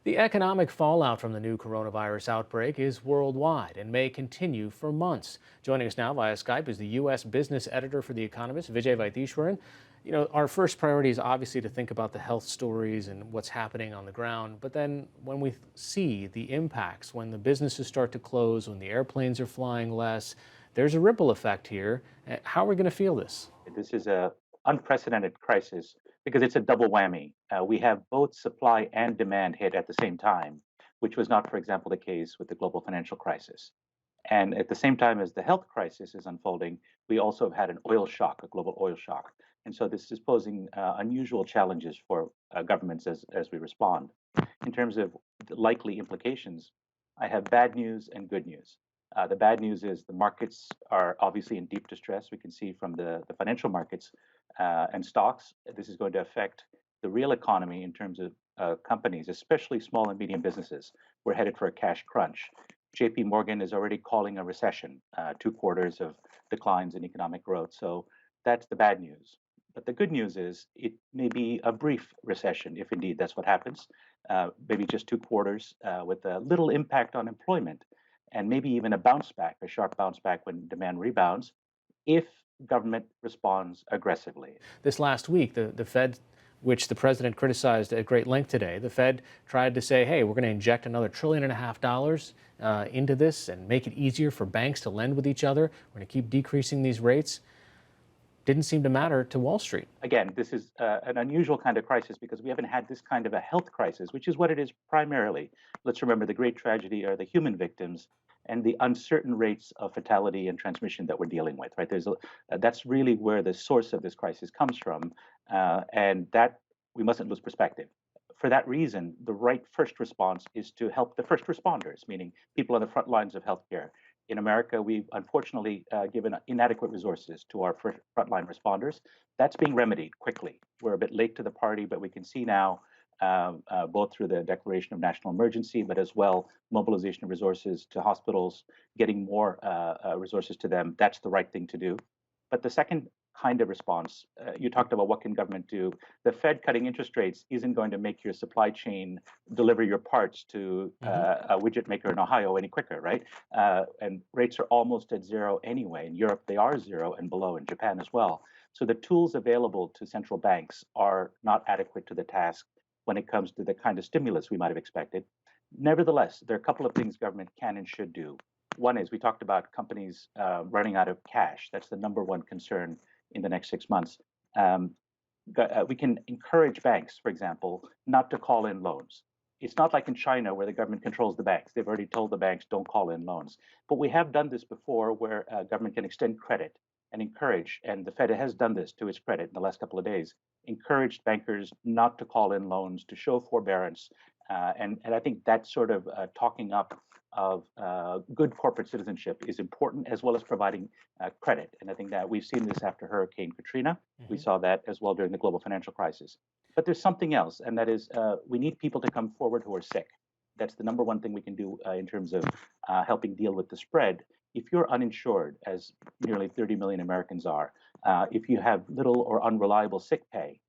The economic fallout from the new coronavirus outbreak is worldwide and may continue for months. Joining us now via Skype is the U.S. business editor for The Economist, Vijay Vaidheeswaran. Our first priority is obviously to think about the health stories and what's happening on the ground. But then when we see the impacts, when the businesses start to close, when the airplanes are flying less, there's a ripple effect here. How are we going to feel this? This is a unprecedented crisis because it's a double whammy. We have both supply and demand hit at the same time, which was not, for example, the case with the global financial crisis. And at the same time as the health crisis is unfolding, we also have had an oil shock, a global oil shock. And so this is posing unusual challenges for governments as we respond. In terms of the likely implications, I have bad news and good news. The bad news is the markets are obviously in deep distress. We can see from the financial markets and stocks. This is going to affect the real economy in terms of companies, especially small and medium businesses. We're headed for a cash crunch. JP Morgan is already calling a recession, 2 quarters of declines in economic growth. So that's the bad news. But the good news is it may be a brief recession, if indeed that's what happens, maybe just 2 quarters with a little impact on employment and maybe even a bounce back, a sharp bounce back when demand rebounds, if government responds aggressively. This last week, the Fed, which the president criticized at great length today, the Fed tried to say, hey, we're going to inject another $1.5 trillion into this and make it easier for banks to lend with each other. We're going to keep decreasing these rates. Didn't seem to matter to Wall Street. Again, this is an unusual kind of crisis because we haven't had this kind of a health crisis, which is what it is primarily. Let's remember the great tragedy are the human victims and the uncertain rates of fatality and transmission that we're dealing with. Right? That's really where the source of this crisis comes from, and that we mustn't lose perspective. For that reason, the right first response is to help the first responders, meaning people on the front lines of healthcare. In America, we've unfortunately given inadequate resources to our frontline responders. That's being remedied quickly. We're a bit late to the party, but we can see now, both through the declaration of national emergency, but as well mobilization of resources to hospitals, getting more resources to them. That's the right thing to do. But the second kind of response, you talked about what can government do. The Fed cutting interest rates isn't going to make your supply chain deliver your parts to a widget maker in Ohio any quicker, right? And rates are almost at zero anyway. In Europe, they are zero and below, in Japan as well. So the tools available to central banks are not adequate to the task when it comes to the kind of stimulus we might have expected. Nevertheless, there are a couple of things government can and should do. One is we talked about companies running out of cash. That's the number one concern in the next 6 months. Um, we can encourage banks, for example, not to call in loans. It's not like in China where the government controls the banks. They've already told the banks don't call in loans. But we have done this before where government can extend credit and encourage, and the Fed has done this to its credit in the last couple of days, encouraged bankers not to call in loans, to show forbearance. And I think that sort of talking up of good corporate citizenship is important, as well as providing credit. And I think that we've seen this after Hurricane Katrina. We Mhm. saw that as well during the global financial crisis. But there's something else, and that is we need people to come forward who are sick. That's the number one thing we can do in terms of helping deal with the spread. If you're uninsured, as nearly 30 million Americans are, if you have little or unreliable sick pay,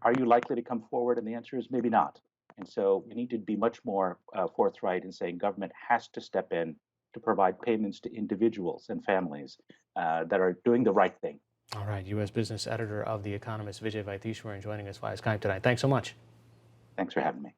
are you likely to come forward? And the answer is maybe not. And so we need to be much more forthright in saying government has to step in to provide payments to individuals and families that are doing the right thing. All right, U.S. business editor of The Economist, Vijay Vaidheeswaran, joining us via Skype tonight. Thanks so much. Thanks for having me.